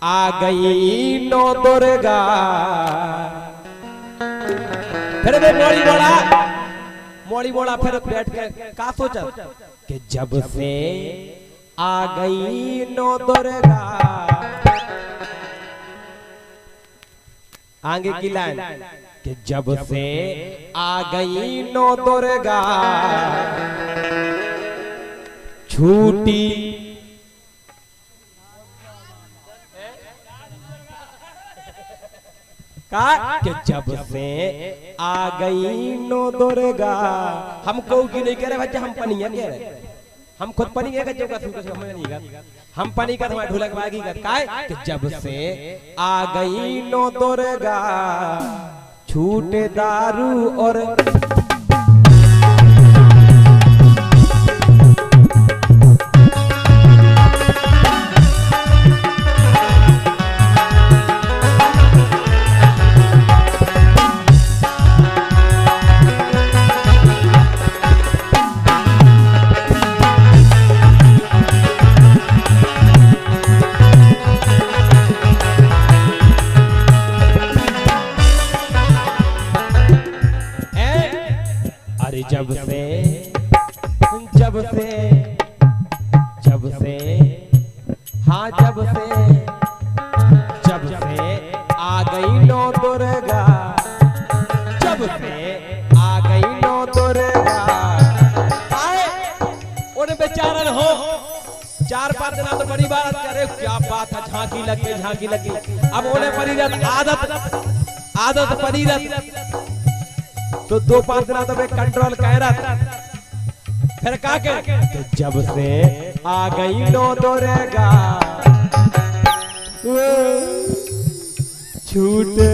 आ गई नो दुर्गा। फिर वे मोड़ी बोला फिर बैठ के का सोचा कि जब से आ गई नो दुर्गा। आगे की लाइन कि जब से आ गई नो दुर्गा छूटी कि जब से आ गई नो दुर्गा। हमको की नहीं कह रहे बच्चा, हम पनिया कह रहे, हम खुद पनी है जो का हमें नहीं कर, हम पनी का हमारा ढोलक बागी कर काय कि जब से आ गई नो दुर्गा छूटे दारू और जब से आ गई नो दुर्गा, जब से आ गई नो दुर्गा। आए उन्हें बेचारन हो 4-5 दिन तो बड़ी बात करे, क्या बात है, झांकी लग गई। अब उन्हें परिरत आदत परिरत तो 2-5 दिन तो कंट्रोल कह रहा। फिर का के जब से आ गई नो दुर्गा छूटे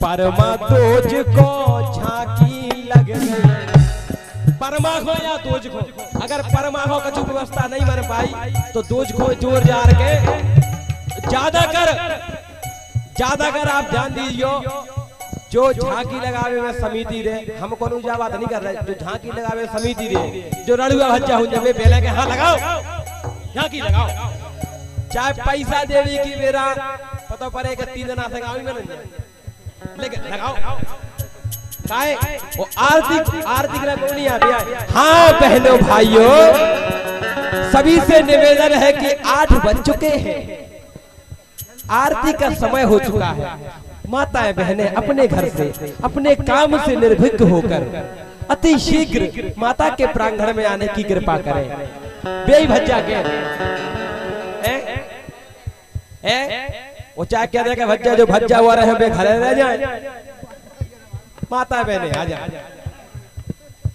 परमा दोज को झांकी लग गई। परमा हो या दोज को, अगर परमा हो कछु व्यवस्था नहीं बन पाई तो दोज को जोर जार के ज्यादा कर आप ध्यान दीजिए। जो झांकी लगावे में समिति रे, हम कोनो बात नहीं कर रहे, जो झांकी लगावे समिति रे, जो रड़ुआ भज्जा हो जावे पहले के हाँ लगाओ झांकी लगाओ, चाहे पैसा देवी की मेरा पता पड़े कि 3 दिन से गाँव में नहीं लेकिन लगाओ काहे वो आर्थिक नहीं आ गया। हाँ बहनों भाइयों, सभी से निवेदन है कि 8 बज चुके हैं, आरती का समय हो चुका है। माताएं बहनें अपने घर से अपने काम से निर्भीक होकर अति शीघ्र माता के प्रांगण में आने की कृपा करें। बेई भज्जा के वो चाहे कह देगा भज्जा जो भज्जा हुआ रहे वे घरे रह जाए। माता बहने आ जा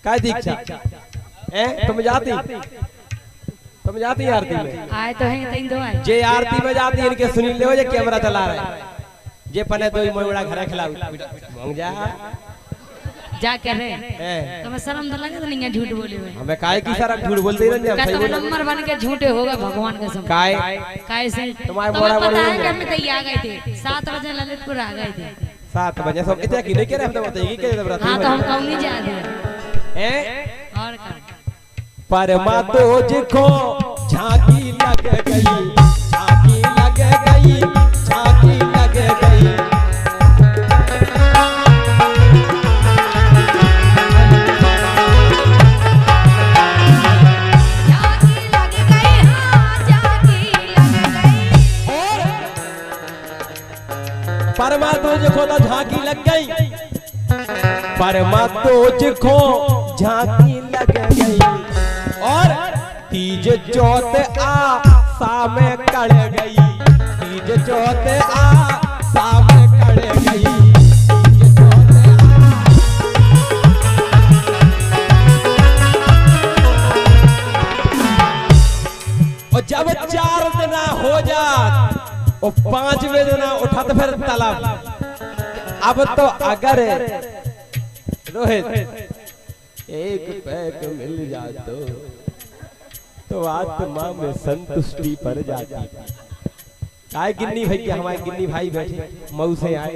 काय दीक्षा तुम जाती आरती में आए तो हैं दो आए जे आरती में जाती इनके सुनी ले हो जे कैमरा चला रहे जे पने तो मोइड़ा घरे खिलाऊ मंग जा कर रहे तुम्हें शर्म तो लगे तो नहीं है झूठ बोले हुए। हमें काय की सारा झूठ बोलते ही रहते हैं, सही नंबर बन के झूठे होगा भगवान कसम। काय से तुम्हारे मोड़ा पता है कि हम तैयार आ गए थे 7 बजे ललितपुर आ गए थे 7 बजे सब इतना की नहीं कह रहे हम तो बताइए कि हां तो हम कहूं नहीं जा रहे हैं और का परमा दोज को झांकी लग गई, झांकी लग गई, झांकी लग गई। परमा दोज को तो झांकी लग गई, परमा दोज को झांकी लग गई। तीज चौथ आशा में कड़ गई, तीज चौथ आशा में कड़ गई। और जब 4 दिन हो जात और 5वें दिन उठत फिर तलब। अब तो अगर रोहित एक पैक मिल जात तो आत्मा में संतुष्टि पर जाती। आए गिन्नी भैया, हमारे गिन्नी भाई बैठे मऊ से आए,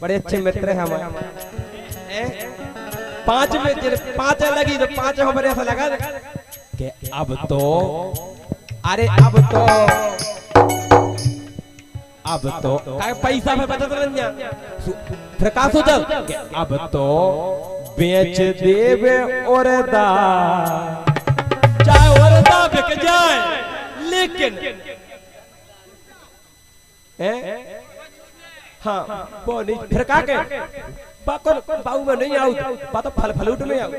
बड़े अच्छे मित्र हैं हमारे। 5 में 5 लगी तो 5 हो बड़े ऐसा लगा कि अब तो अरे अब तो पैसा में बचत रंजा फिर का सोचल कि अब तो बेच देवे औरदा, चाहे औरदा बिक जाए लेकिन हाँ वो नहीं फिर का के बाबू में नहीं आऊ बात तो फल फलूट में आऊ,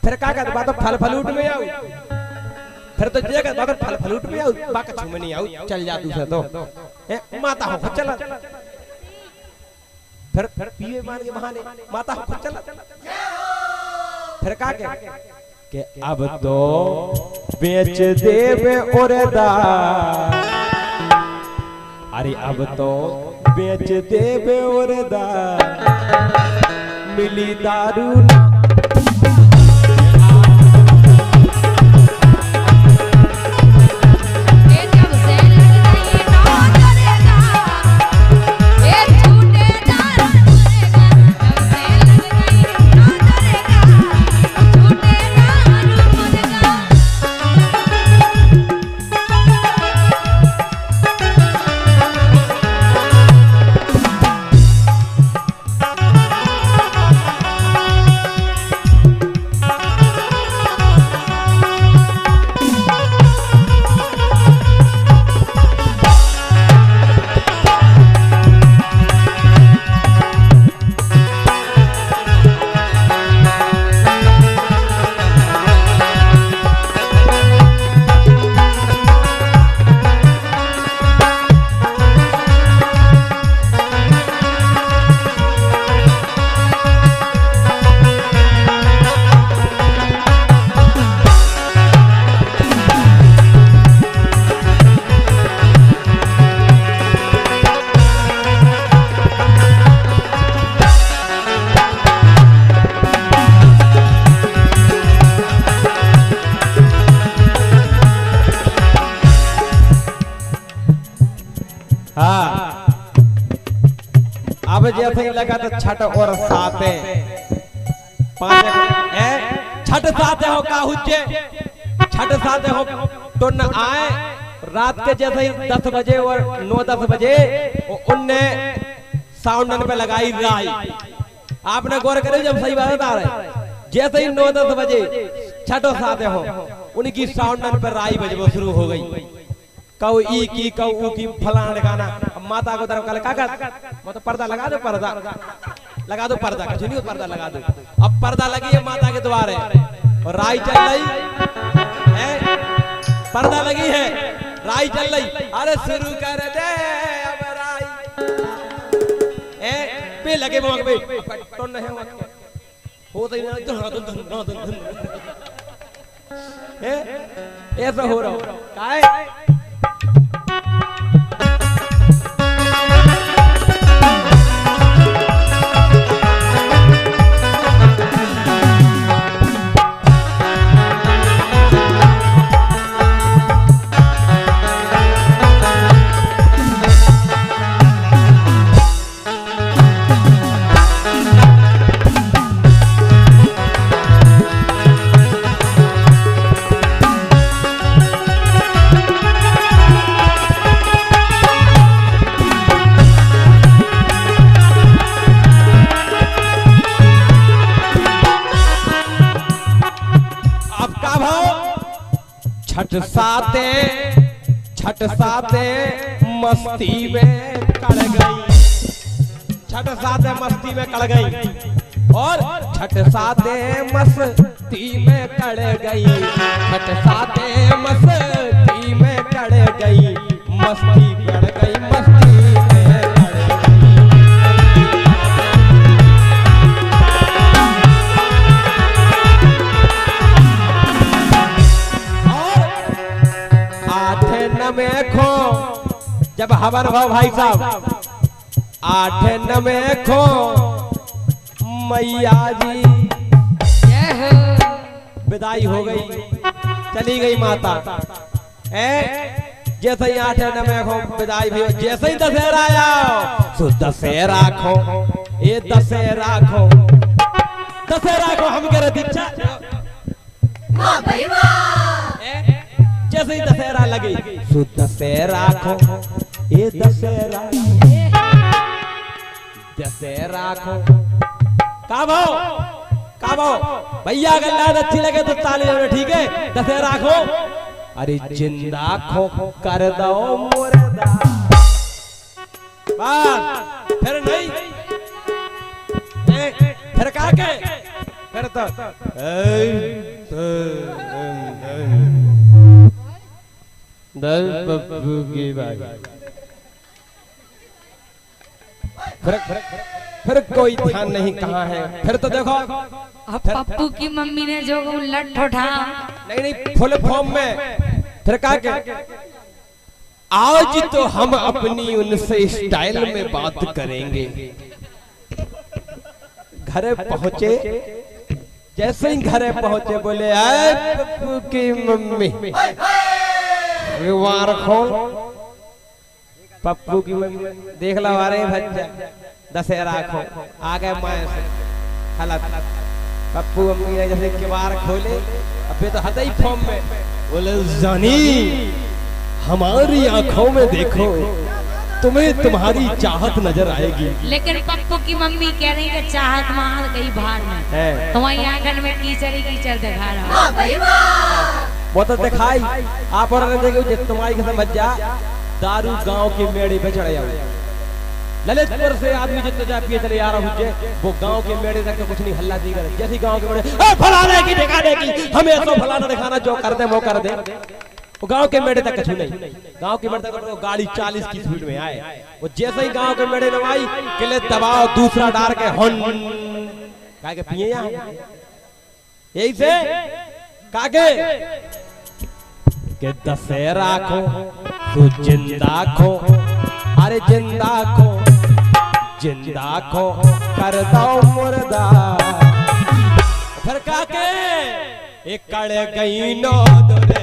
फिर का कहते बात फल फलूट में आऊ, फिर तो जे कहते बात फल फलूट में आऊ, बाका छुमे नहीं आऊ, चल जा दूसरे तो माता हो खुद चला, फिर पीवे मान के बहाने माता हो खुद चला, फिर का के अब तो बेच देवे औरदा, अरे अब तो बेच देवे औरदा, मिली दारू अब जैसे ही लगा तो छठ और साते 5 छठ साते हो का हुज्जे, छठ साते हो तो न आए रात के जैसे ही 10 बजे और 9-10 बजे उनने साउंडन पे लगाई राई। आपने गौर करे जब सही बात आ रहे जैसे ही 9-10 बजे छठ और साते हो उनकी साउंडन पे राई बजबो शुरू हो गई, कऊ ई की कऊ ऊ की फलाना गाना। माता को तरफ काका मतलब पर्दा लगा दो, पर्दा लगा दो, पर्दा कुछ नहीं पर्दा लगा दो। अब पर्दा लगी है माता के द्वारे और राई चल रही है, पर्दा लगी है राई चल रही, अरे शुरू कर दे अब राई पे लगे वहां पे टोन नहीं हो तो ऐसा हो रहा है छठ साते मस्ती में कड़ गई, छठ साते मस्ती में कड़ गई और छठ साते मस्ती में कड़ गई, खट साते मस्ती में कड़ गई, मस्ती कड़ गई, मस्ती में कड़ गई। आठे नवे खो जब हवन भाव भाई साहब, आठे नवे खो मैया जी विदाई हो गई, चली गई माता। जैसे ही 8 नवे खो विदाई भी, जैसे ही दशहरा आया सो दशहरा खो, ये दशहरा खो, दशहरा को हम कह रहे दीक्षा, जैसे ही दशहरा लगी सो दशहरा खो, ये दशहरा, दशहरा खो का भाव भैया, अगर लाइन अच्छी लगे तो ताली बजाओ, ठीक है। दशहरा खो, अरे जिंदा खो कर दो मुर्दा, बस फिर नहीं, फिर का के फिर तो दल पप्पू की बात, फिर कोई ध्यान नहीं कहाँ है। फिर तो देखो अब पप्पू की मम्मी ने जो लठ उठा, नहीं फुल फॉर्म में, फिर कहा के आज तो हम अपनी उनसे स्टाइल में बात करेंगे। घरे पहुंचे, जैसे ही घरे पहुंचे बोले आए पप्पू की मम्मी, वार खोल, पप्पू की मम्मी देख लो, अरे भज्जा दशहरा खो आ गए माए से हालत। पप्पू मम्मी ने जैसे किवाड़ खोले, अबे तो हद ही फॉर्म में बोले जानी हमारी आंखों में देखो, तुम्हें तुम्हारी चाहत नजर आएगी। लेकिन पप्पू की मम्मी कह रही है चाहत मार गई बाहर में, तुम्हारी आंगन में कीचड़ ही कीचड़ दिखा रहा, वो तो दिखाई आप और देखो तुम्हारी कसम भज्जा, दारू गांव के मेड़े पे चढ़ जाओ, ललितपुर से आदमी जितना जा पिए चले आ रहा हूँ, वो गांव के मेड़े तक तो कुछ नहीं हल्ला नहीं करे, जैसे गांव के मेड़े फलाने की दिखाने की, हमें तो फलाना दिखाना, जो कर दे वो कर दे, वो गांव के मेड़े तक कुछ नहीं, गांव के मेड़े तक गाड़ी 40 की स्पीड में आए, वो जैसे ही गांव के मेड़े नवाई किले दबाओ, दूसरा डार के हन काके पिए यहाँ, यही से काके के दशहरा खो तू जिंदा खो, अरे जिंदा खो, जिंदा खो कर दो मुर्दा, फिर काके एक कड़े गई नो दुर्गा,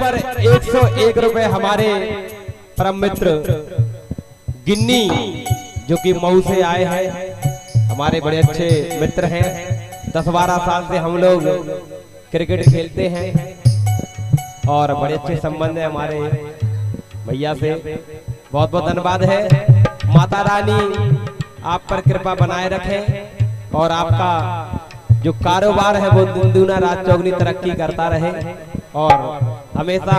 पर 101 रुपए हमारे परम मित्र गिन्नी जो कि मऊ से आए हैं, हमारे बड़े अच्छे मित्र हैं, 10-12 साल से हम लोग क्रिकेट खेलते हैं और बड़े अच्छे संबंध है हमारे भैया से, बहुत बहुत धन्यवाद है। माता रानी आप पर कृपा बनाए रखें और आपका जो कारोबार है वो दिन दूना रात चौगनी तरक्की करता रहे और हमेशा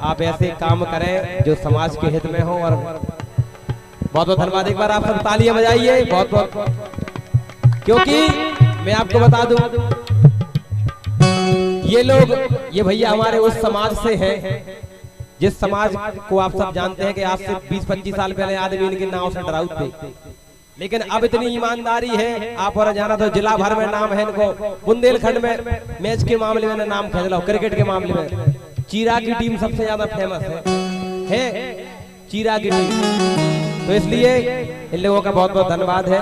आप ऐसे काम करें जो समाज के हित में हो। और बहुत बहुत धन्यवाद, एक बार आप सब तालियां बजाइए बहुत बहुत, क्योंकि मैं आपको बता दूं ये लोग, ये भैया हमारे उस समाज से हैं जिस समाज को आप सब जानते हैं कि आज से 20-25 साल पहले आदमी इनके नाव से डराऊ थे, लेकिन अब इतनी ईमानदारी है। आप और जाना तो जिला भर में नाम है इनको, बुंदेलखंड में मैच के मामले में नाम खेल लो, क्रिकेट के मामले में चीरा की टीम सबसे ज्यादा फेमस है चीरा की टीम। तो इसलिए इन लोगों का बहुत बहुत धन्यवाद है।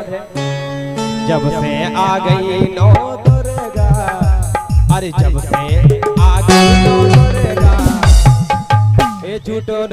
जब से आ गई नौ दुर्गा, अरे जब से आ गई नौ दुर्गा, ये झूठो